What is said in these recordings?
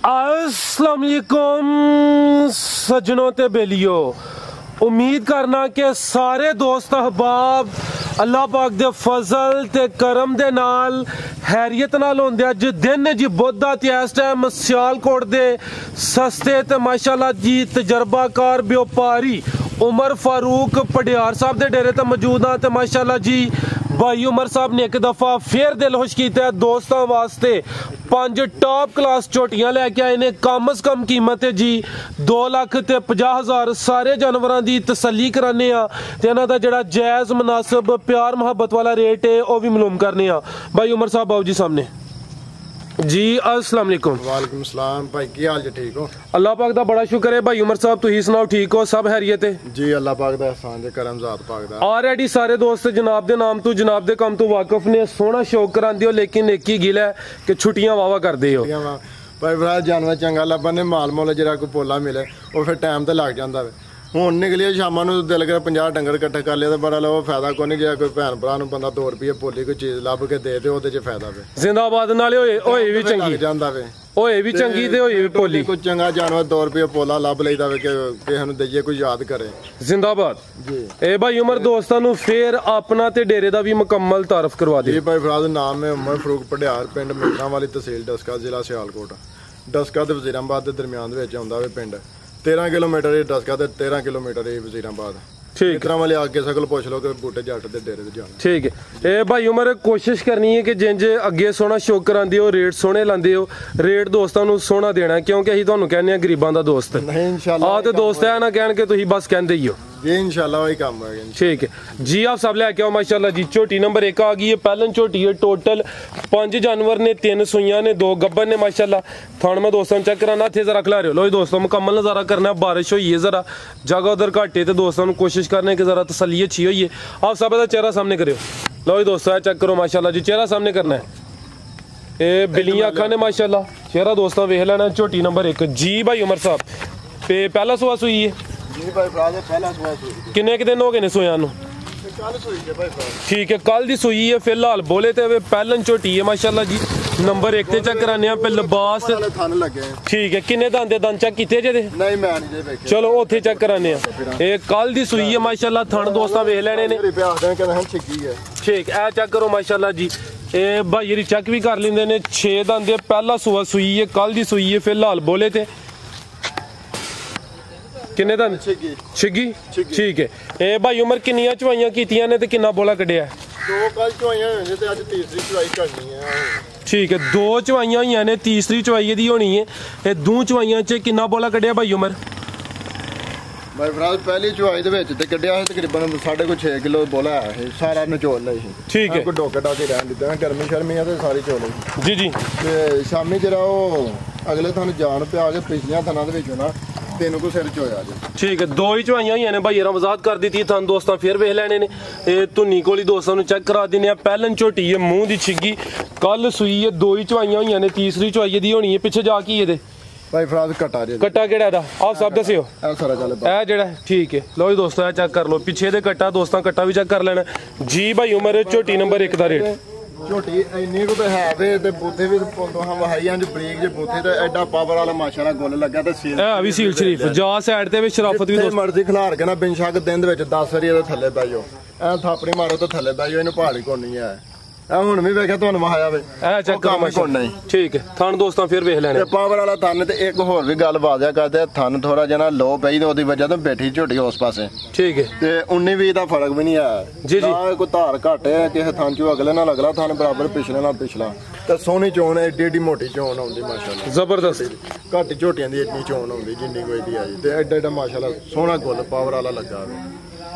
अस्सलाम वालेकुम सज्जनों ते बेलियो, उम्मीद करना कि सारे दोस्त अहबाब अल्लाह पाक दे फजल ते करम दे नाल हैरियत नाल होंदे। अज दिन जी बुध दा ते इस टाइम सियालकोट दे सस्ते ते माशाअल्लाह जी तजर्बाकार व्यापारी उमर फारूक पडियार साहब दे डेरे ते मौजूद हाँ। ते माशाअल्लाह जी भाई उमर साहब ने एक दफ़ा फिर दिल खुश किया दोस्तों वास्ते 5 टॉप क्लास झोटियां लैके आए ने। कम अज कम कीमत है जी 2,50,000। सारे जानवरों की तसल्ली कराने ते इन्हां दा जिहड़ा जायज़ मुनासिब प्यार मुहब्बत वाला रेट है वह भी मालूम करने। भाई उमर साहब आओ जी सामने जी। अस्सलाम वालेकुम। वालेकुम सलाम भाई, की हाल जी? ठीक हो? अल्लाह पाक दा बड़ा शुक्र है। भाई उमर साहब तुसीं सुनाओ, ठीक हो? सब हैरियत है जी? अल्लाह पाक दा एहसान जे करम ज़ात पाक दा। ऑलरेडी सारे दोस्त जनाब दे नाम तो जनाब दे काम तो वाकफ ने, सोना शौक करांदे हो, लेकिन एक ही गिल है कि छुट्टियां वावा करदे हो। भाई भरा जानवर चंगा लब्भन ने माल मोल जरा कोई पोला मिले वो फिर टाइम तो लग जाता है। ਹੁਣ ਨਿਕਲਿਆ ਸ਼ਾਮਾਂ ਨੂੰ ਦਿਲ ਕਰੇ 50 ਡੰਗਰ ਇਕੱਠੇ ਕਰ ਲਿਆ ਤਾਂ ਬੜਾ ਲਓ ਫਾਇਦਾ ਕੋਈ ਨਹੀਂ। ਜੇ ਕੋਈ ਭੈਣ ਭਰਾ ਨੂੰ ਬੰਦਾ 2 ਰੁਪਏ ਪੋਲੀ ਕੋਈ ਚੀਜ਼ ਲੱਭ ਕੇ ਦੇ ਤੇ ਉਹਦੇ 'ਚ ਫਾਇਦਾ ਵੇ। ਜ਼ਿੰਦਾਬਾਦ ਨਾਲੇ ਹੋਏ ਵੀ ਚੰਗੀ ਜਾਂਦਾ ਵੇ, ਹੋਏ ਵੀ ਚੰਗੀ ਤੇ ਹੋਏ ਵੀ ਪੋਲੀ। ਕੋਈ ਚੰਗਾ ਜਾਨਵਰ 2 ਰੁਪਏ ਪੋਲਾ ਲੱਭ ਲਈਦਾ ਵੇ ਕਿ ਕਿਸੇ ਨੂੰ ਦਈਏ ਕੋਈ ਯਾਦ ਕਰੇ। ਜ਼ਿੰਦਾਬਾਦ ਜੀ। ਇਹ ਭਾਈ ਉਮਰ ਦੋਸਤਾਂ ਨੂੰ ਫੇਰ ਆਪਣਾ ਤੇ ਡੇਰੇ ਦਾ ਵੀ ਮੁਕੰਮਲ ਤਾਰਫ ਕਰਵਾ ਦੇ। ਜੀ ਭਾਈ ਫਰਾਦ ਨਾਮ ਹੈ ਉਮਰ ਫਰੂਕ ਪਡਿਆਰ, ਪਿੰਡ ਮਿੱਤਰਾਂ ਵਾਲੀ, ਤਹਿਸੀਲ ਡਸਕਾ, ਜ਼ਿਲ੍ਹਾ ਸਿਆਲਕੋਟ। ਡਸਕਾ ਤੇ ਵਜ਼ੀਰਾਬਾਦ ਦੇ ਦਰਮਿਆਨ ਵਿੱਚ ਆਉਂਦਾ ਵੇ ਪਿੰਡ। 13 किलोमीटर ही डसका ते 13 किलोमीटर ही वजीराबाद। ठीक, इतना वाले आगे सकल पूछ लो कि बूटे जट दे डेरे ते जाना। ठीक है। ए भाई उमर कोशिश करनी है कि जिंज अगे सोना शौक करांदे हो, रेट सोहने लांदे हो, रेट दोस्तां नूं सोहना देना, क्योंकि असीं तुहानूं कहने आ गरीबां दा दोस्त। नहीं इंशाअल्लाह आ ते दोस्त है ना कहण के तुसीं बस कहंदे ही हो जी, इंशाअल्लाह वही काम है। ठीक है जी। आप सब लेके आओ माशाअल्लाह जी। झोटी नंबर 1 आ गई है, पहलन झोटी है। टोटल 5 जानवर ने, 3 सुइयां ने, 2 गब्बर ने माशाअल्लाह। थान में दोस्तों चेक कराना, थे जरा खिला रहे हो। लो जी दोस्तों मुकम्मल नज़ारा करना। बारिश हुई है जरा जगह उधर घट है तो दोस्तों कोशिश करने की जरा तसल्ली अच्छी हुई है। आप सब का चेहरा सामने करो। लो जी दोस्तों चेक करो माशाअल्लाह जी, चेहरा सामने करना है। ये बिल्लियां अखा ने माशाअल्लाह, चेहरा दोस्तों वेख लेना। झोटी नंबर 1 जी भाई उमर साहब पे पहला सुआ सुई है जी भाई फराज पहला सुआ सुई। किन्ने क दिन हो गए ने सोया नूं? कल सुई है भाई फराज। ठीक है, कल दी सुई है। फिलहाल बोले तो पहलन झोटी है माशाअल्लाह जी। नंबर 1 ते चेक कराने पे लिबास थन लगे। ठीक है, किन्ने दंद चेक कीते जे? नहीं मैं नहीं देखे। चलो ओथे चेक कराने ए कल दी सुई है माशाअल्लाह। थन दोस्तां वेख लेने ने। ठीक है, चेक करो माशाअल्लाह जी। ए भाई जी चेक भी कर लेंदे ने। 6 दंद पहला सुआ सुई है, कल दी सुई है। फिलहाल बोले ते किन्ने दंद? छिगी। ठीक है। ए भाई उमर किन्नियां चवाइयां कीतियां ने ते किन्ना बोला कड्ढिया? 2 कल चवाइयां होई ने ते अज तीसरी चवाई करनी है। ठीक है, 2 चवाइयां होईयां ने, तीसरी चवाई दी होनी है। ए 2 चवाइयां च किन्ना बोला कड्ढिया भाई उमर? भाई फराज पहली चवाई दे विच ते कड्ढिया है तकरीबन 6.5 किलो बोला है। सारा नचोल लई है। ठीक है, कोई डोके डाके रहन दित्ता, गर्मी शर्मी है ते सारी चोल जी जी। ते शामी जरा ओ अगले थाने जान पे आ के पिछलियां थाना दे विच ना तीन को सिर चोया जी। ठीक है, 2 ही चवाइयां होईयां ने भाई, रमजात कर दी थी। थान दोस्तां फिर वेख लेने ने। ए धुन्नी कोली दोस्तां नूं चेक करा दिने। पहलन झोटी है, मुंह दी छिगी, कल सुई है। 2 ही चवाइयां होईयां ने, तीसरी चवाई दी होनी है। पिछे जा की ये भाई फराज कट्टा जे। कट्टा केड़ा दा? आप सब दसियो। ए सारा चल ए जेड़ा ठीक है। लो जी दोस्तों ए चेक कर लो पिछे दे कट्टा। दोस्तां कट्टा भी चेक कर लेना जी। भाई उमर झोटी नंबर 1 दा रेट झोटी इन्नी को है वे ते बूथे भी तुहां वहाईयां जो बरीक जे बूथे ते एडा पावर वाला माशाल्लाह गुल लगा ते सील ए भी सील शरीफ जा साइड ते भी शराफत भी दोस्त मर्जी खिलार के ना बिनशक दिन दे विच 10 वारी ਇਹਦੇ ਥੱਲੇ ਬੈ ਜਾਓ। ਐ ਥਾਪੜੀ ਮਾਰੋ ਤੇ ਥੱਲੇ ਬੈ ਜਾਓ। ਇਹਨੂੰ ਪਹਾੜੀ ਕੋਲ ਨਹੀਂ ਹੈ। ਐ ਹੁਣ ਵੀ ਵੇਖਿਆ ਤੁਹਾਨੂੰ ਵਹਾਇਆ ਵੇ। ਐ ਚੈੱਕ ਕਰੋ ਮਾਸ਼ਾਅੱਲਾ। ਠੀਕ ਹੈ, ਥਣ ਦੋਸਤਾਂ ਫਿਰ ਵੇਖ ਲੈਣੇ। ਤੇ ਪਾਵਰ ਵਾਲਾ ਥਣ ਤੇ ਇੱਕ ਹੋਰ ਵੀ ਗੱਲ ਵਾਜ਼ਿਆ ਕਰਦੇ, ਥਣ ਥੋੜਾ ਜਿਹਾ ਨਾ ਲੋ ਪਈ ਤੇ ਉਹਦੀ ਵਜ੍ਹਾ ਤੋਂ ਬੈਠੀ ਝੋਟੀ ਉਸ ਪਾਸੇ। ਠੀਕ ਹੈ, ਤੇ 19-20 ਦਾ ਫਰਕ ਵੀ ਨਹੀਂ ਆਇਆ ਜੀ ਜੀ। ਕੋਈ ਧਾਰ ਘੱਟ ਹੈ ਕਿਸੇ ਥਣ ਚੋਂ ਅਗਲੇ ਨਾਲ ਅਗਲਾ ਥਣ ਬਰਾਬਰ, ਪਿਛਲੇ ਨਾਲ ਪਿਛਲਾ। ਤੇ ਸੋਹਣੀ ਚੋਣ ਹੈ, ਏਡੀ ਮੋਟੀ ਚੋਣ ਆਉਂਦੀ ਮਾਸ਼ਾਅੱਲਾ। ਜ਼ਬਰਦਸਤ। ਘੱਟ ਝੋਟੀਆਂ ਦੀ ਇੰਨੀ ਚੋਣ ਆਉਂਦੀ ਜਿੰਨੀ ਕੋਈ ਦੀ ਆਈ। ਤੇ ਐਡਾ ਮਾਸ਼ਾਅੱਲਾ ਸੋਹਣਾ ਗੁੱਲ ਪਾਵਰ ਵਾਲਾ ਲੱਗਾ ਵੇ।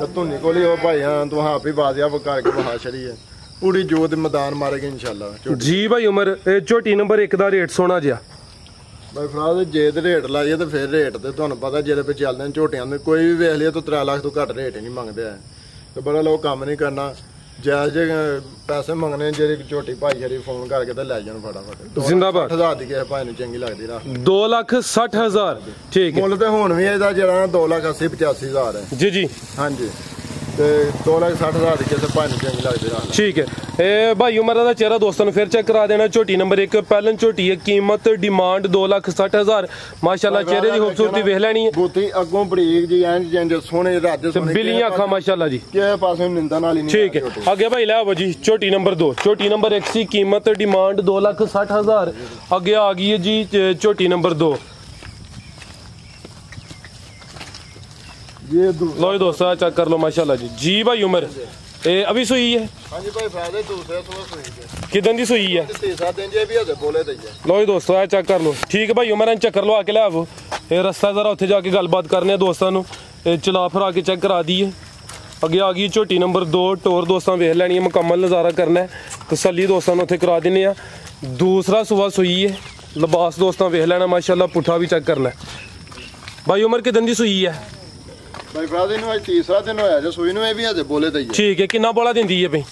ਤੇ ਧੁੰਨੀ ਕੋਲੀ ਉਹ ਭਾਈ ਹਾਂ ਤੂੰ ਆਪ ਹੀ ਵਾਜ਼ਿਆ ਕਰਕੇ ਵਹਾ ਛੜੀ ਹੈ। पूरी जोत मैदान मारेगी इंशाल्लाह जी। भाई उमर झोटी नंबर 1 दा रेट सोना जिहा भाई फराज जे ते रेट लाइए तो फिर रेट ते तुहानूं पता जेह्दे पे चलदे ने झोटियां दे कोई भी वेख लिया तो 3 लाख तो घट रेट ही नहीं मंगदे है। ते बड़ा लोग कम नहीं करना, जायज़ पैसे मंगने। जेह्ड़ी झोटी भाई शरी फोन करके ते लै जान फटाफट। जिंदाबाद। 1000 दी किसे भाई नूं चंगी लगदी ना। 2,60,000 ठीक है। मुੱਲ ते हुण भी ਇਹਦਾ ਜਿਹੜਾ 2,80,85,000 है जी जी। हाँ जी ਤੇ 2,60,000 ਦੀ ਕਿਸੇ ਭਾਈ ਨੂੰ ਚੰਗੀ ਲੱਗਦੀ ਰਾਹ। ਠੀਕ ਹੈ ਇਹ ਭਾਈ ਉਮਰ ਦਾ ਚਿਹਰਾ ਦੋਸਤਾਂ ਨੂੰ ਫਿਰ ਚੈੱਕ ਕਰਾ ਦੇਣਾ। ਝੋਟੀ ਨੰਬਰ 1 ਪਹਿਲਨ ਝੋਟੀ ਹੈ, ਕੀਮਤ ਡਿਮਾਂਡ 2,60,000। ਮਾਸ਼ਾਅੱਲਾ ਚਿਹਰੇ ਦੀ ਖੂਬਸੂਰਤੀ ਵੇਖ ਲੈਣੀ ਹੈ। ਬੂਤੀ ਅੱਗੋਂ ਬਰੀਕ ਜੀ ਐਂ ਜਿੰਜ ਸੋਹਣੇ ਰੱਜ ਸੋਹਣੇ ਬਿਲੀਆਂ ਅੱਖਾਂ ਮਾਸ਼ਾਅੱਲਾ ਜੀ, ਕਿਸੇ ਪਾਸੇ ਨਿੰਦਣ ਵਾਲੀ ਨਹੀਂ। ਠੀਕ ਹੈ ਅੱਗੇ ਭਾਈ ਲੈ ਆਵੋ ਜੀ ਝੋਟੀ ਨੰਬਰ 2। ਝੋਟੀ ਨੰਬਰ 1 ਸੀ, ਕੀਮਤ ਡਿਮਾਂਡ 2,60,000। ਅੱਗੇ ਆ ਗਈ ਹੈ ਜੀ ਝੋਟੀ ਨੰबर 2। ये लो दोस्तों चेक कर लो माशाल्लाह जी। जी भाई उमर ये अभी सुई है? हाँ जी भाई फायदे दूसरे सुई है। कितन दी सुई है? 3-7 दिन जे भी है बोले दी है। लो जी दोस्तों आ चेक कर लो। ठीक है भाई उमर चक्कर लो आके ले आवो। ये रास्ता जरा उत्थे जाके गलबात करने दोस्तों नु चला फिरा के चेक करा दी है। अगे आ गई झोटी नंबर 2 टोर दोस्तों वेख लैनी है, मुकम्मल नज़ारा करना है, तसल्ली दोस्तों उत्थे करा देने आ। दूसरा सुबह सुई है, लिबास दोस्तों वेख लेना माशाल्लाह, पुट्ठा भी चेक करना है। भाई उमर कितन दी सुई है? भाई भरा दिन आज तीसरा दिन होया जो सुई नु ए भी अजे बोले दई है। ठीक है कितना बोला दिंदी है भाई?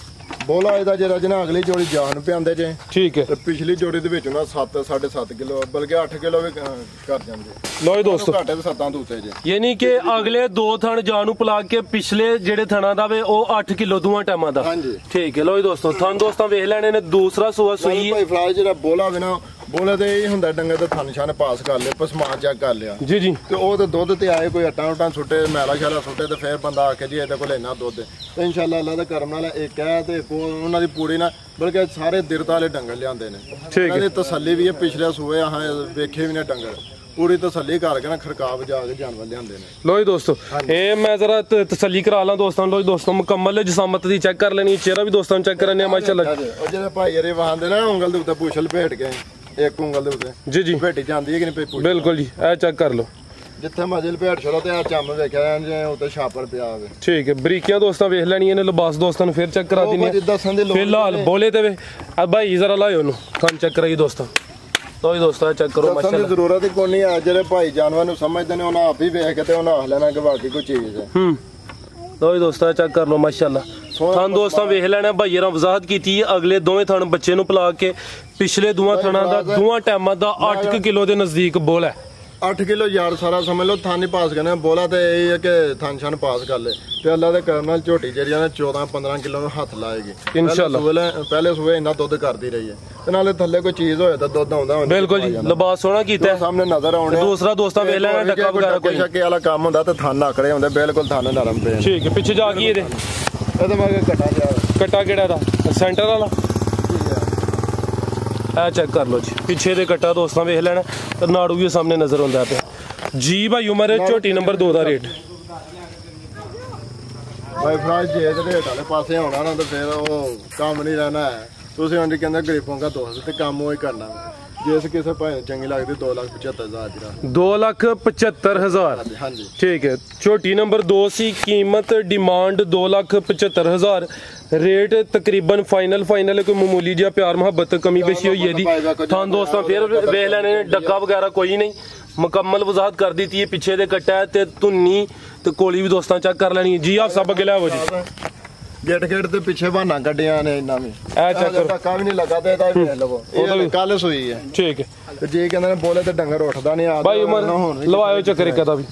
बोला ਇਹਦਾ ਜਿਹੜਾ ਜਨਾ ਅਗਲੀ ਜੋੜੀ ਜਾਨ ਪਿਆਂਦੇ ਜੇ। ਠੀਕ ਹੈ ਤੇ ਪਿਛਲੀ ਜੋੜੀ ਦੇ ਵਿੱਚ ਨਾ 7.5 ਕਿਲੋ ਬਲਕਿ 8 ਕਿਲੋ ਵੀ ਕਰ ਜਾਂਦੇ। ਲੋ ਦੋਸਤੋ ਘਾਟੇ ਤੇ 7 ਤੋਂ ਉੱਤੇ ਜੇ, ਯਾਨੀ ਕਿ ਅਗਲੇ 2 ਥਣ ਜਾਨ ਨੂੰ ਪਲਾ ਕੇ ਪਿਛਲੇ ਜਿਹੜੇ ਥਣਾ ਦਾ ਵੇ ਉਹ 8 ਕਿਲੋ ਦੋਵਾਂ ਟਾਈਮਾਂ ਦਾ। ਹਾਂਜੀ ਠੀਕ ਹੈ। ਲੋ ਦੋਸਤੋ ਥਣ ਦੋਸਤਾਂ ਵੇਖ ਲੈਣੇ ਨੇ। ਦੂਸਰਾ ਸੂਆ ਸੂਈ ਭਾਈ ਫਰਾਜ ਜਿਹੜਾ ਬੋਲਾ ਵੇ ਨਾ ਬੋਲੇ ਤੇ ਇਹ ਹੁੰਦਾ ਡੰਗਰ ਤੇ ਥਣ ਛਾਨ ਪਾਸ ਕਰ ਲਿਆ, ਪਸਮਾਨ ਚੈੱਕ ਕਰ ਲਿਆ ਜੀ ਜੀ, ਤੇ ਉਹ ਤੇ ਦੁੱਧ ਤੇ ਆਏ ਕੋਈ ਅੱਟਾਂ ਉਟਾਂ ਸੁੱਟੇ ਮੈਲਾ ਸ਼ਾਲਾ ਸੁੱਟੇ ਤੇ ਫੇਰ ਬੰਦਾ ਆ ਕੇ ਜੀ ਇਹਦੇ ਕੋਲ ਇੰਨਾ ਦੁੱਧ ਤੇ ਇਨਸ਼ਾਅੱਲਾ ਅੱਲਾ ਦਾ ਕਰਮ ਨਾਲ ਇੱਕ ਹੈ ਤੇ ਉਹਨਾਂ ਦੀ ਪੂਰੀ ਨਾ ਬਲਕਿ ਸਾਰੇ ਦਿਰਤਾ ਵਾਲੇ ਡੰਗਰ ਲਿਆਂਦੇ ਨੇ। ਉਹਨਾਂ ਦੀ ਤਸੱਲੀ ਵੀ ਹੈ, ਪਿਛਲੇ ਸੂਏ ਆਹ ਵੇਖੇ ਵੀ ਨੇ ਡੰਗਰ, पूरी तसल्ली करके ना खड़का बजा के जानवर लियांदे ने। लो जी दोस्तों ये मैं जरा तसल्ली करा ला दोस्तों। लो जी दोस्तों मुकम्मल जिसामत दी चेक कर लेनी, चेहरा भी दोस्तों चेक करने माशाल्लाह। और जेडे भाई अरे वहांदे ना उंगल दे उत्ते पूछल भेट के एक उंगल दे उत्ते जी जी भेटी जांदी है कि नहीं? बिल्कुल जी ए चेक कर लो जिथे मजिल भेट छड़ो ते आ चम वेखिया जे उत्ते छापर पिया होवे। ठीक है बरीकियां दोस्तों वेख लेनी ने, लिबास दोस्तों फिर चेक करा देनी है। फिलहाल बोले ते वे अब भाई जरा लाओ ओनु खान चेक कराई दोस्तों। तो दोस्तों चेक करो माशाल्लाह जरूरत ही कोई नहीं है, जेडे भाई जानवर नु समझदे ने उन्हां आप ही वेख के ते उन्हां आख लेना कि वाकई कोई चीज है। तो दोस्तों चेक कर लो माशाल्लाह थान दोस्तों वेख लेना। भाई ने वजाहत की अगले दोवें थान बच्चे नु पिला के पिछले दोवां थाना दा दोवां टाइमां दा 8 किलो दे नजदीक बोल है। 8 किलो यार सारा समझ लो थान ही पास करना बोला तो यही है कि थान छान पास कर ले तो अल्लाह के करम नाल झोटी जेहड़ी है 14-15 किलो हाथ लाएगी इंशाल्लाह। पहले सुबह इन्ना दुध करती रही है ते नाले थल्ले कोई चीज होए तो दुध आउंदा होंदा। बिल्कुल जी लिबास सोहना कीता है सामने नजर आउंदा। दूसरा दोस्तां वेख लेना डक्का वगैरह कोई शक्के वाला काम हुंदा ते थान आकड़े हुंदे बिल्कुल थान नरम पे। ठीक है पीछे जा गई ये मैं कटा जा कटा केड़ा दा सेंटर वाला ए चेक कर लो जी पीछे दे कट्टा दोस्तों वेख लेना ते नाड़ू भी सामने नजर आंदा पे जी। भाई उमर झोटी नंबर 2 दा रेट भाई फ्राज जे रेट वाले पासे होना ना तो फिर वो काम नहीं रहना है। तुसीं हुण कहंदे गरीबों का दोस्त ते काम वो ही करना जिस किसी भाई चंगी लगती 2,75,000 2,75,000। हाँ जी ठीक है। झोटी नंबर 2 सी कीमत डिमांड 2,75,000 रेट तकरीबन फाइनल कोई मामूली जिहा प्यार मुहब्बत कमी बेशी हुई है दी थान दोस्तों फिर वेख लैने डक्का वगैरह कोई नहीं मुकम्मल वजाहत कर दी है। पिछे दे कट्टा है ते धुन्नी ते कोली भी दोस्तों चेक कर लेनी जी। आप सब अगे लाओ जी गेट ते पीछे बहाना कड्डियां ने इन्ना भी ए चेक करो धक्का भी नहीं लगा ते एदा वेख लवो ये कल सोई है। ठीक है ते जे कहंदे ने बोले ते डंगर उठदा नहीं आ भाई उमर लवायो चक्कर एक दा भी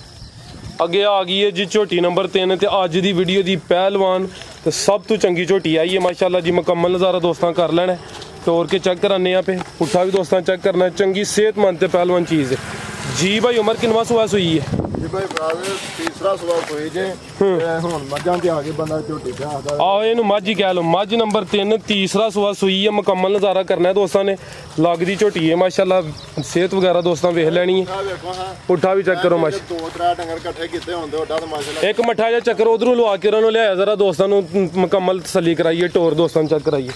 अगे आ गई है जी झोटी नंबर 3 ते अज दी वीडियो दी पहलवान ते सब तो चंगी झोटी आई है माशाल्लाह जी। मुकम्मल नज़ारा दोस्तों कर लेना तोड़ के चेक कराने पे पुट्ठा भी दोस्तों चेक करना चंगी सेहतमंद ते पहलवान चीज़ है जी। भाई उमर किनवा सुबह सुई है जी भाई तीसरा सुबह सुई जे हुन मझां ते आ गई बंदा झोटी पे आखदा आओ इनु मझ ही कह लो मझ नंबर 3 तीसरा सुबह सुई है। मुकम्मल नज़ारा करना है दोस्तों ने लगदी झोटी है माशाल्लाह सेहत वगैरह दोस्तों वेख लेनी है। पुट्ठा भी चेक करो माशा 2-3 डंगर इकट्ठे कीते होंदे ओडा ते माशाल्लाह एक मठा जा चक्कर उधरों लवा के उन्होंने लिया जरा दोस्तों मुकम्मल तसल्ली कराइए टोर दोस्तों चेक कराइए।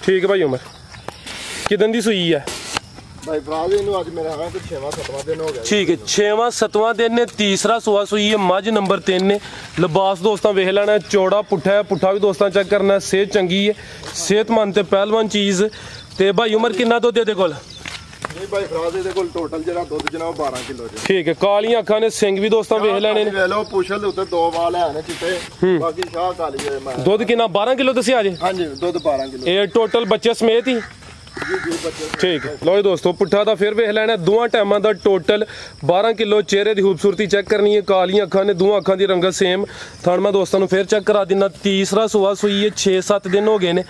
ठीक है भाई उमर कितन दी सुई है भाई फ्राज इनु आज मेरा हां तो 6वां-7वां दिन हो गया। ठीक है 6वां-7वां दिन ने तीसरा सुआ सुई है मझ नंबर 3 ने। लिबास दोस्तों वेख लेना चौड़ा पुट्ठा है पुट्ठा भी दोस्तों चेक करना सेहत चंगी है सेहतमंद ते पहलवान चीज ते भाई उमर कितना दुध दे कोल नहीं भाई फ्राज दे कोल टोटल जेड़ा दुध जनाब 12 किलो जे। ठीक है कालियां अखां ने सिंग भी दोस्तों वेख लेने ने वे लो पुछल दे उत्ते 2 वाल है ने चिट्टे बाकी शाह काली है। दुध कितना 12 किलो दसिया जे? हां जी दुध 12 किलो ये टोटल बच्चे समेत ही ਠੀਕ ਲਓ ਜੀ ਦੋਸਤੋ ਪੁੱਠਾ ਦਾ ਫਿਰ ਵੇਖ ਲੈਣਾ ਦੋਵਾਂ ਟਾਈਮਾਂ ਦਾ ਟੋਟਲ 12 ਕਿਲੋ। ਚਿਹਰੇ ਦੀ ਖੂਬਸੂਰਤੀ ਚੈੱਕ ਕਰਨੀ ਹੈ, ਕਾਲੀਆਂ ਅੱਖਾਂ ਨੇ, ਦੋਵਾਂ ਅੱਖਾਂ ਦੀ ਰੰਗਤ ਸੇਮ। ਥਣ ਮੈਂ ਦੋਸਤਾਂ ਨੂੰ ਫਿਰ ਚੈੱਕ ਕਰਾ ਦਿੰਦਾ। ਤੀਸਰਾ ਸੂਆ ਸੂਈ ਹੈ, 6-7 ਦਿਨ ਹੋ ਗਏ ਨੇ।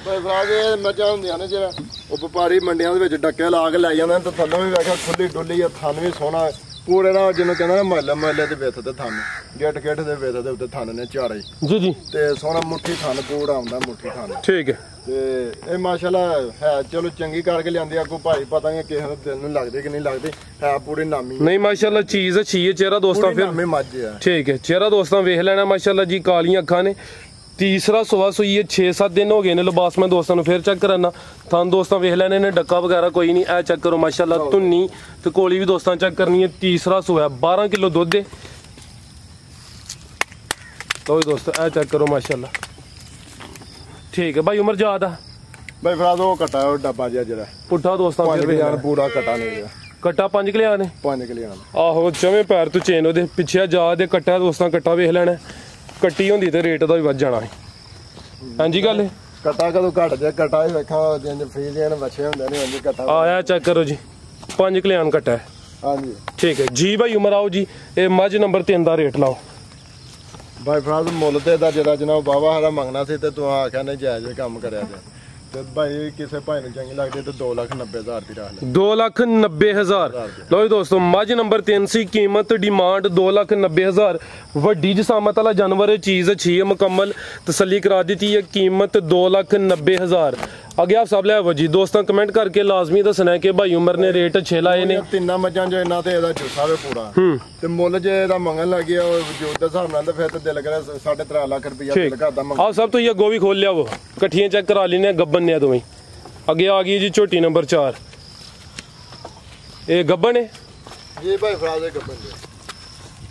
ਮੱਝਾਂ ਹੁੰਦੀਆਂ ਨੇ ਜਿਹੜਾ ਉਹ ਵਪਾਰੀ ਮੰਡੀਆਂ ਦੇ ਵਿੱਚ ਡੱਕੇ ਲਾ ਕੇ ਲੈ ਜਾਂਦੇ ਤੇ ਥੱਲੋਂ ਵੀ ਵੇਖਿਆ ਖੁੱਲੀ ਡੁੱਲੀ ਆ, ਥਣ ਵੀ ਸੋਹਣਾ ਪੂਰੇ ਨਾਲ ਜਿਹਨੂੰ ਕਹਿੰਦਾ ਨਾ ਮਹੱਲੇ ਦੇ ਵਿੱਚ ਤੇ ਥਣ ਗੇਟ ਦੇ ਵਿੱਚ ਦੇ ਉੱਤੇ ਥਣ ਨੇ ਚਾਰੇ ਜੀ ਤੇ ਸੋਹਣਾ ਮੁੱਠੀ ਥਣ ਪੂਰਾ ਆਉਂਦਾ ਮੁੱਠੀ ਥਣ। ਠੀਕ ਹੈ ਤੇ ਇਹ ਮਾਸ਼ਾਅੱਲਾ ਹੈ ਚਲੋ ਚੰਗੀ ਕਰਕੇ ਲਿਆਂਦੀ ਅੱਗੋਂ ਭਾਈ ਪਤਾ ਨਹੀਂ ਕਿਸੇ ਨੂੰ ਦਿਲ ਨੂੰ ਲੱਗਦੀ ਕਿ ਨਹੀਂ ਲੱਗਦੀ ਹੈ ਪੂਰੀ ਨਾਮੀ ਨਹੀਂ ਮਾਸ਼ਾਅੱਲਾ ਚੀਜ਼ ਅੱਛੀ ਹੈ। ਚਿਹਰਾ ਦੋਸਤਾਂ ਫਿਰ ਨਾਮੀ ਮੱਝ ਆ। ਠੀਕ ਹੈ ਚਿਹਰਾ ਦੋਸਤਾਂ ਵੇਖ ਲੈਣਾ ਮਾਸ਼ਾਅੱਲਾ ਜੀ, ਕਾਲੀਆਂ ਅੱਖਾਂ ਨੇ। ਤੀਸਰਾ ਸੂਆ ਸੂਈ ਹੈ, 6-7 ਦਿਨ ਹੋ ਗਏ ਨੇ। ਲਿਬਾਸ ਮੈਂ ਦੋਸਤਾਂ ਨੂੰ ਫਿਰ ਚੈੱਕ ਕਰਾਨਾ। ਤੁਹਾਨੂੰ ਦੋਸਤਾਂ ਵੇਖ ਲੈਣੇ ਨੇ, ਡੱਕਾ ਵਗੈਰਾ ਕੋਈ ਨਹੀਂ। ਇਹ ਚੈੱਕ ਕਰੋ ਮਾਸ਼ਾਅੱਲਾ, ਧੁੰਨੀ ਤੇ ਕੋਲੀ ਵੀ ਦੋਸਤਾਂ ਚੈੱਕ ਕਰਨੀ ਹੈ। ਤੀਸਰਾ ਸੂਆ 12 ਕਿਲੋ ਦੁੱਧ ਦੇ। ਲਓ ਦੋਸਤੋ ਇਹ ਚੈੱਕ ਕਰੋ ਮਾਸ਼ਾਅੱਲਾ। ਠੀਕ ਹੈ ਭਾਈ ਉਮਰ ਜ਼ਿਆਦਾ ਭਾਈ ਫਰਾਦ ਉਹ ਕਟਾ ਉਹ ਡੱਬਾ ਜਿਹੜਾ ਪੁੱਠਾ ਦੋਸਤਾਂ ਫਿਰ ਵੇਖ ਪੂਰਾ ਕਟਾ ਨਹੀਂ ਗਿਆ। ਕੱਟਾ 5 ਕਿਲਿਆਂ ਨੇ 5 ਕਿਲਿਆਂ ਆਹੋ ਜਵੇਂ ਪੈਰ ਤੋਂ ਚੇਨ ਉਹਦੇ ਪਿੱਛੇ ਜਾ ਦੇ ਕੱਟਾ ਦੋਸਤਾਂ ਕੱਟਾ ਵੇਖ ਲੈਣਾ। ਕੱਟੀ ਹੁੰਦੀ ਤੇ ਰੇਟ ਦਾ ਵੀ ਵੱਧ ਜਾਣਾ ਹੈ। ਹਾਂਜੀ ਗੱਲ ਕਟਾ ਕਦੋਂ ਘਟ ਜਾ ਕਟਾ ਹੀ ਵੇਖਾਂ ਜਿੰਜ ਫਰੀਜ਼ੀਅਨ ਬੱਚੇ ਹੁੰਦੇ ਨੇ ਉਂਝ ਕਟਾ ਆਇਆ ਚੈੱਕ ਕਰੋ ਜੀ 5 ਕਿਲਿਆਂ ਕੱਟਾ ਹੈ। ਹਾਂਜੀ ਠੀਕ ਹੈ ਜੀ ਭਾਈ ਉਮਰ ਆਓ ਜੀ। ਇਹ ਮੱਝ ਨੰਬਰ 3 ਦਾ ਰੇਟ ਲਾਓ ਭਾਈ ਫਰਾਦ। ਮੁੱਲ ਤੇ ਦਾ ਜਿਹੜਾ ਜਨਾਬ ਬਾਵਾ ਹਾਰਾ ਮੰਗਣਾ ਸੀ ਤੇ ਤੂੰ ਆਖਿਆ ਨੇ ਜਾਇਜ਼ ਕੰਮ ਕਰਿਆ ਜਾ ਤੇ ਭਾਈ ਕਿਸੇ ਭਾਈ ਨੂੰ ਚੰਗੀ ਲੱਗਦੀ ਤੇ 2,90,000 ਦੀ ਰੱਖ ਲੈ। 2,90,000 ਲਓ ਜੀ ਦੋਸਤੋ ਮੱਝ ਨੰਬਰ 3 ਸੀ। ਕੀਮਤ ਡਿਮਾਂਡ 2,90,000। ਵੱਡੀ ਜਸਾਮਤ ਵਾਲਾ ਜਾਨਵਰ ਹੈ, ਚੀਜ਼ ਅੱਛੀ ਹੈ, ਮੁਕੰਮਲ ਤਸੱਲੀ ਕਰਾ ਦਿੱਤੀ ਹੈ। ਕੀਮਤ 2,90,000। ਅੱਗੇ ਆਪ ਸਭ ਲੈ ਵਜੀ ਦੋਸਤਾਂ ਕਮੈਂਟ ਕਰਕੇ ਲਾਜ਼ਮੀ ਦੱਸਣਾ ਕਿ ਭਾਈ ਉਮਰ ਨੇ ਰੇਟ ਅੱਛੇ ਲਾਏ ਨੇ। ਤਿੰਨਾਂ ਮੱਝਾਂ ਜੋ ਇਹਨਾਂ ਤੇ ਇਹਦਾ ਜੁੱਸਾ ਵੇ ਪੂਰਾ ਤੇ ਮੁੱਲ ਜੇ ਇਹਦਾ ਮੰਗਣ ਲੱਗਿਆ ਉਹ ਜੋ ਦੇ ਹਿਸਾਬ ਨਾਲ ਫਿਰ ਤੇ ਦਿਲ ਕਰੇ 3.5 ਲੱਖ ਰੁਪਇਆ ਦਿਲ ਕਰਦਾ ਮੰਗ। ਆਹ ਸਭ ਤੋਂ ਇਹ ਗੋਵੀ ਖੋਲ ਲਿਆ ਉਹ ਇਕੱਠੀਆਂ ਚੈੱਕ ਕਰਾ ਲੈਨੇ ਗੱਬਨ ਨੇ ਦੋਵੇਂ। ਅੱਗੇ ਆ ਗਈ ਜੀ ਝੋਟੀ ਨੰਬਰ 4। ਇਹ ਗੱਬਨ ਹੈ ਜੀ ਭਾਈ ਫਰਾਜ਼ ਦੇ ਗੱਬਨ ਦੇ।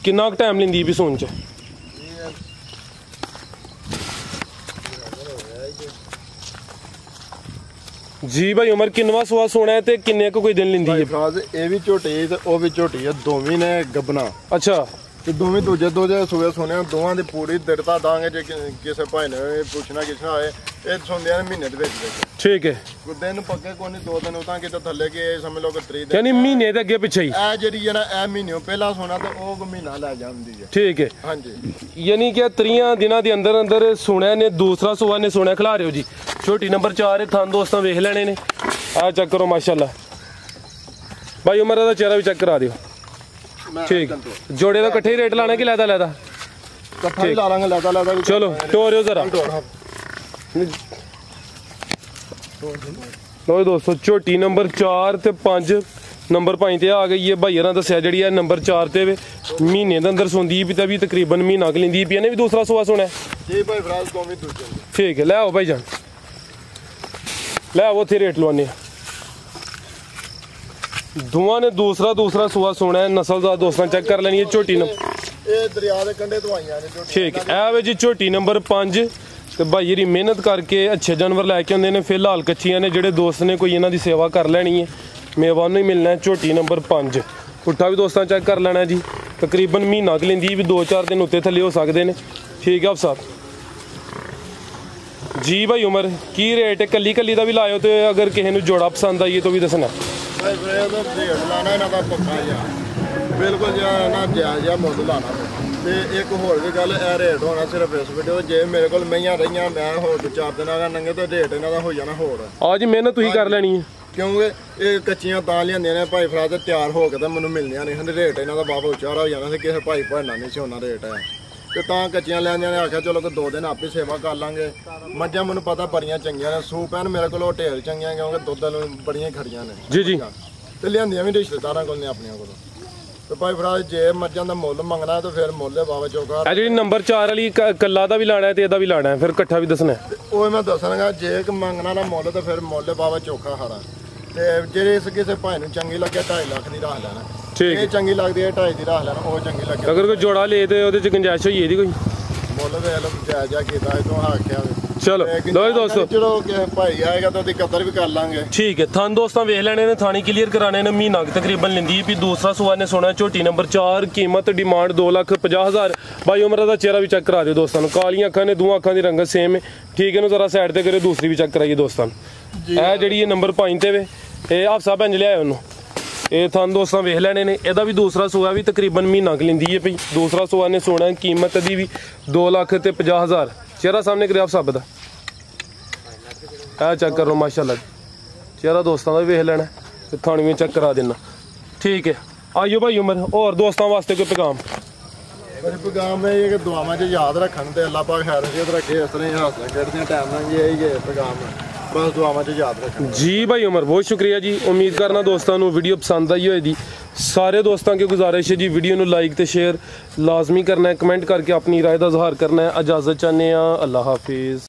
ਕਿੰਨਾ ਕੁ ਟਾਈਮ ਲੈਂਦੀ ਵੀ ਸੂਣ ਚ? ਜੀ ਭਾਈ ਉਮਰ ਕਿੰਨਵਾ ਸੂਆ ਸੋਣਾ ਹੈ ਤੇ ਕਿੰਨੇ ਕੁ ਕੋਈ ਦਿਨ ਲੈਂਦੀ ਹੈ? ਫਰਾਜ਼ ਇਹ ਵੀ ਝੋਟੀ ਤੇ ਉਹ ਵੀ ਝੋਟੀ ਹੈ, ਦੋਵੇਂ ਨੇ ਗੱਬਣਾ। ਅੱਛਾ ਤੇ ਦੋਵੇਂ ਦੂਜੇ ਸੂਏ ਸੋਨੇ ਦੋਵਾਂ ਦੀ ਪੂਰੀ ਦਿੜਤਾ ਦਾਂਗੇ। ਜੇ ਕਿਸੇ ਭਾਈ ਨੇ ਪੁੱਛਣਾ ਕਿਸੇ ਆਏ ਇਹ ਸੁਣਦਿਆਂ ਨੇ ਮਹੀਨੇ ਦੇ ਵਿੱਚ। ਠੀਕ ਹੈ ਦਿਨ ਪੱਕੇ ਕੋਈ ਨਹੀਂ 2 ਦਿਨ ਉਤਾਂ ਕਿਤੇ ਥੱਲੇ ਕਿ ਸਮਝ ਲਓ ਕਿ 3 ਦਿਨ ਯਾਨੀ ਮਹੀਨੇ ਦੇ ਅੱਗੇ ਪਿੱਛੇ ਹੀ ਇਹ ਜਿਹੜੀ ਜਿਹੜਾ ਇਹ ਮਹੀਨੇ ਪਹਿਲਾਂ ਸੋਨਾ ਤੇ ਉਹ ਮਹੀਨਾ ਲੈ ਜਾਂਦੀ ਹੈ। ਠੀਕ ਹੈ ਹਾਂਜੀ ਯਾਨੀ ਕਿ 3 ਦਿਨਾਂ ਦੇ ਅੰਦਰ ਅੰਦਰ ਸੁਣਿਆ ਨੇ। ਦੂਸਰਾ ਸੂਆ ਨੇ ਸੁਣਿਆ ਖਿਲਾ ਰਿਓ ਜੀ। ਛੋਟੀ ਨੰਬਰ 4 ਥਾਂ ਦੋਸਤਾਂ ਵੇਖ ਲੈਣੇ ਨੇ। ਆ ਚੈੱਕ ਕਰੋ ਮਾਸ਼ਾਅੱਲਾ। ਭਾਈ ਉਮਰ ਦਾ ਚਿਹਰਾ ਵੀ ਚੈੱਕ ਕਰਾ ਦਿਓ। ਠੀਕ ਜੋੜੇ ਦਾ ਇਕੱਠੇ ਹੀ ਰੇਟ ਲਾਣਾ ਕਿ ਲੈਦਾ ਇਕੱਠਾ ਹੀ ਲਾ ਲਾਂਗੇ ਲੈਦਾ ਚਲੋ ਟੋਰਿਓ ਜ਼ਰਾ। ਲੋ ਦੋਸਤੋ ਝੋਟੀ ਨੰਬਰ 4 ਤੇ 5 ਨੰਬਰ 5 ਤੇ ਆ ਗਈ ਹੈ। ਭਾਈਆਂ ਦੱਸਿਆ ਜਿਹੜੀ ਹੈ ਨੰਬਰ 4 ਤੇ ਮਹੀਨੇ ਦੇ ਅੰਦਰ ਸੌਂਦੀ ਵੀ ਤਾਂ ਵੀ ਤਕਰੀਬਨ ਮਹੀਨਾ ਕੁ ਲੈਂਦੀ ਪਈ ਨੇ। ਵੀ ਦੂਸਰਾ ਸੂਆ ਸੁਣਿਆ ਜੀ ਭਾਈ ਫਰਾਜ਼ ਤੋਂ ਵੀ ਦੂਜਾ। ਠੀਕ ਹੈ ਲੈ ਆਓ ਭਾਈ ਜਾਨ ਲੈ ਆਓ ਉੱਥੇ ਰੇਟ ਲਵਾਨੇ ਆ। ਦੋਵਾਂ ਨੇ ਦੂਸਰਾ ਸੂਆ ਸੋਣਾ ਹੈ। ਨਸਲ ਦਾ ਦੋਸਤਾਂ ਚੈੱਕ ਕਰ ਲੈਣੀ ਹੈ। ਝੋਟੀ ਨੰਬਰ ਇਹ ਦਰਿਆ ਦੇ ਕੰਢੇ ਤੋਂ ਆਈਆਂ ਨੇ ਝੋਟੀ। ਠੀਕ ਹੈ ਵੇ ਜੀ ਝੋਟੀ ਨੰਬਰ 5 ਤੇ ਭਾਈ ਜਿਹੜੀ ਮਿਹਨਤ ਕਰਕੇ ਅੱਛੇ ਜਾਨਵਰ ਲੈ ਕੇ ਆਉਂਦੇ ਨੇ। ਫਿਲਹਾਲ ਕੱਚੀਆਂ ਨੇ। ਜਿਹੜੇ ਦੋਸਤ ਨੇ ਕੋਈ ਇਹਨਾਂ ਦੀ ਸੇਵਾ ਕਰ ਲੈਣੀ ਹੈ ਮੇਵਾਨ ਨੂੰ ਹੀ ਮਿਲਣਾ ਹੈ। ਝੋਟੀ ਨੰਬਰ 5 ਪੁੱਠਾ ਵੀ ਦੋਸਤਾਂ ਚੈੱਕ ਕਰ ਲੈਣਾ ਜੀ। ਤਕਰੀਬਨ ਮਹੀਨਾ ਕੁ ਲੈਂਦੀ ਵੀ 2-4 ਦਿਨ ਉੱਤੇ ਥੱਲੇ ਹੋ ਸਕਦੇ ਨੇ। ਠੀਕ ਹੈ ਅਫਸਰ ਜੀ। ਭਾਈ ਉਮਰ ਕੀ ਰੇਟ ਹੈ? ਕੱਲੀ ਦਾ ਵੀ ਲਾਇਓ ਤੇ ਅਗਰ ਕਿਸੇ ਨੂੰ ਜੋੜਾ ਪਸੰਦ ਆਈਏ ਤਾਂ ਵੀ ਦੱਸਣਾ। ਰੇਟ ਲਾਣਾ ਇਹਨਾਂ ਦਾ ਪੱਕਾ ਜਿਹਾ ਬਿਲਕੁਲ ਜਿਹਾ ਨਾ ਜਾਇਜ਼ ਮੁੱਲ ਲਾਣਾ। ਤੇ ਇੱਕ ਹੋਰ ਵੀ ਗੱਲ ਇਹ ਰੇਟ ਹੋਣਾ ਸਿਰਫ ਇਸ ਵੀਡੀਓ। ਜੇ ਮੇਰੇ ਕੋਲ ਮਈਆਂ ਰਹੀਆਂ ਮੈਂ ਹੋਰ 4 ਦਿਨਾਂ ਦਾ ਨੰਗੇ ਤਾਂ ਰੇਟ ਇਹਨਾਂ ਦਾ ਹੋ ਜਾਣਾ ਹੋਰ। ਅੱਜ ਮਿਹਨਤ ਤੁਸੀਂ ਕਰ ਲੈਣੀ ਹੈ ਕਿਉਂਕਿ ਇਹ ਕੱਚੀਆਂ ਤਾਂ ਲਿਆਂਦੀਆਂ ਨੇ ਭਾਈ ਫਰਾਦ ਤਿਆਰ ਹੋ ਕੇ ਤਾਂ ਮੈਨੂੰ ਮਿਲਣੀਆਂ ਨਹੀਂ ਹਨ। ਰੇਟ ਇਹਨਾਂ ਦਾ ਬਾਬਾ ਉਚਾਰਾ ਹੋ ਜਾਣਾ ਸੀ। ਕਿਸੇ ਭਾਈ ਭਾਣਾ ਨਹੀਂ ਸੀ ਉਹਨਾਂ ਰੇਟ ਹੈ ਤੇ ਤਾਂ ਕੱਚੀਆਂ ਲੈਂਦੀਆਂ ਨੇ। ਆਖਿਆ ਚਲੋ ਕਿ 2 ਦਿਨ ਆਪੇ ਸੇਵਾ ਕਰ ਲਾਂਗੇ। ਮੱਝਾਂ ਮੈਨੂੰ ਪਤਾ ਬੜੀਆਂ ਚੰਗੀਆਂ ਨੇ। ਸੂਪ ਐਨ ਮੇਰੇ ਕੋਲ ਢੇਰ ਚੰਗੀਆਂ ਕਿਉਂਕਿ ਦੁੱਧ ਬੜੀਆਂ ਖੜੀਆਂ ਨੇ ਜੀ ਤੇ ਲਿਆਂਦੀਆਂ ਵੀ ਰਿਸ਼ਤੇਦਾਰਾਂ ਕੋਲ ਨੇ ਆਪਣੀਆਂ ਕੋਲ। ਤੇ ਭਾਈ ਫਰਾਜ਼ ਜੇ ਮੱਝਾਂ ਦਾ ਮੁੱਲ ਮੰਗਣਾ ਤਾਂ ਫਿਰ ਮੁੱਲ ਬਾਬਾ ਚੌਕਾ। ਇਹ ਜਿਹੜੀ ਨੰਬਰ 4 ਵਾਲੀ ਕੱਲਾ ਦਾ ਵੀ ਲਾਣਾ ਤੇ ਇਹਦਾ ਵੀ ਲਾਣਾ ਫਿਰ ਇਕੱਠਾ ਵੀ ਦੱਸਣਾ। ਉਹ ਮੈਂ ਦੱਸਣਾਗਾ। ਜੇ ਮੰਗਣਾ ਦਾ ਮੁੱਲ ਤਾਂ ਫਿਰ ਮੁੱਲ ਬਾਬਾ ਚੌਕਾ ਹਾਰਾ। ਤੇ ਜਿਹੜੇ ਕਿਸੇ ਭਾਈ ਨੂੰ ਚੰਗੀ ਲੱਗਿਆ 2.5 ਲੱਖ ਦੀ ਰੱਖ ਲੈਣਾ। ਠੀਕ ਇਹ ਚੰਗੀ ਲੱਗਦੀ ਹੈ 2.5 ਦੀ ਰੱਖ ਲੈਣਾ। ਉਹ ਚੰਗੀ ਲੱਗੇ ਅਗਰ ਕੋਈ ਜੋੜਾ ਲੇ ਤੇ ਉਹਦੇ ਚ ਗੁੰਜਾਇਸ਼ ਹੋਈ ਇਹਦੀ ਕੋਈ ਮੁੱਲ ਵੇਖ ਲਓ ਜਾਇਜ਼ਾ ਕੀਤਾ ਇਹ ਤੋਂ ਆਖਿਆ। ਚਲੋ ਲੋ ਦੋਸਤੋ, ਚਲੋ ਭਾਈ ਆਏਗਾ ਤਾਂ ਉਹਦੀ ਕਦਰ ਵੀ ਕਰ ਲਾਂਗੇ। ਠੀਕ ਹੈ। ਥਣ ਦੋਸਤਾਂ ਵੇਖ ਲੈਣੇ ਨੇ, ਥਾਣੀ ਕਲੀਅਰ ਕਰਾਣੇ ਨੇ, ਮਹੀਨਾ ਤਕਰੀਬਨ ਲੈਂਦੀ ਵੀ। ਦੂਸਰਾ ਸੂਆ ਨੇ ਸੋਨਾ ਝੋਟੀ ਨੰਬਰ 4, ਕੀਮਤ ਡਿਮਾਂਡ 2,50,000। ਬਾਈ ਉਮਰ ਦਾ ਚਿਹਰਾ ਵੀ ਚੈੱਕ ਕਰਾ ਦਿਓ ਦੋਸਤਾਂ ਨੂੰ। ਕਾਲੀਆਂ ਅੱਖਾਂ ਨੇ, ਦੋਵਾਂ ਅੱਖਾਂ ਦੀ ਰੰਗਤ ਸੇਮ ਹੈ। ਠੀਕ ਹੈ, ਇਹਨੂੰ ਜ਼ਰਾ ਸਾਈਡ ਤੇ ਕਰਿਓ, ਦੂਸਰੀ ਵੀ ਚੈੱਕ ਕਰਾਈਏ ਦੋਸਤਾਂ ਨੂੰ। ਇਹ ਜਿਹੜੀ ਇਹ ਨੰਬਰ 5 ਤੇ ਵੇ, ਇਹ ਹਾਫਸਾ ਭੰਜ ਲਿਆਏ ਉਹਨੂੰ। ਇਹ ਥਣ ਦੋਸਤਾਂ ਵੇਖ ਲੈਣੇ ਨੇ। ਇਹਦਾ ਵੀ ਦੂਸਰਾ ਸੂਆ ਵੀ ਤਕਰੀਬਨ ਮਹੀਨਾ ਕ ਲੈਂਦੀ ਹੈ ਪਈ। ਦੂਸਰਾ ਸੂਆ ਨੇ ਸੋਨਾ, ਕੀਮਤ ਦੀ ਵੀ 2,50,000। ਚਿਹਰਾ ਸਾਹਮਣੇ ਕਰਿਆ ਆਪ ਸਭ ਦਾ, ਇਹ ਚੈੱਕ ਕਰੋ ਮਾਸ਼ਾਅੱਲਾ। ਚਿਹਰਾ ਦੋਸਤਾਂ ਦਾ ਵੀ ਵੇਖ ਲੈਣਾ ਤੇ ਥਾਣੀ ਵੀ ਚੈੱਕ ਕਰਾ ਦੇਣਾ। ਠੀਕ ਹੈ, ਆਇਓ ਭਾਈ ਉਮਰ, ਹੋਰ ਦੋਸਤਾਂ ਵਾਸਤੇ ਕੋਈ ਪੈਗਾਮ? ਪੈਗਾਮ ਇਹ ਕਿ ਦੁਆਵਾਂ 'ਚ ਯਾਦ ਰੱਖਣ ਤੇ ਅੱਲਾਹ ਪਾਕ ਖੈਰ ਰੱਖੇ। ਇਸ ਤਰ੍ਹਾਂ ਹੀ ਹੌਸਲਾ ਖੇਡਦੇ ਟਾਈਮ ਨਾਲ ਜੀ, ਇਹੀ ਪੈਗਾਮ ਬਸ ਦੁਆਵਾਂ 'ਚ ਯਾਦ ਰੱਖਣ। ਜੀ भाई उमर, बहुत शुक्रिया जी। उम्मीद करना दोस्तों वीडियो पसंद आई होगी। सारे दोस्तों की गुजारिश है जी, वीडियो को लाइक तो शेयर लाजमी करना है, कमेंट करके अपनी राय का इजहार करना है। इजाज़त चाहते हैं, अल्लाह हाफिज़।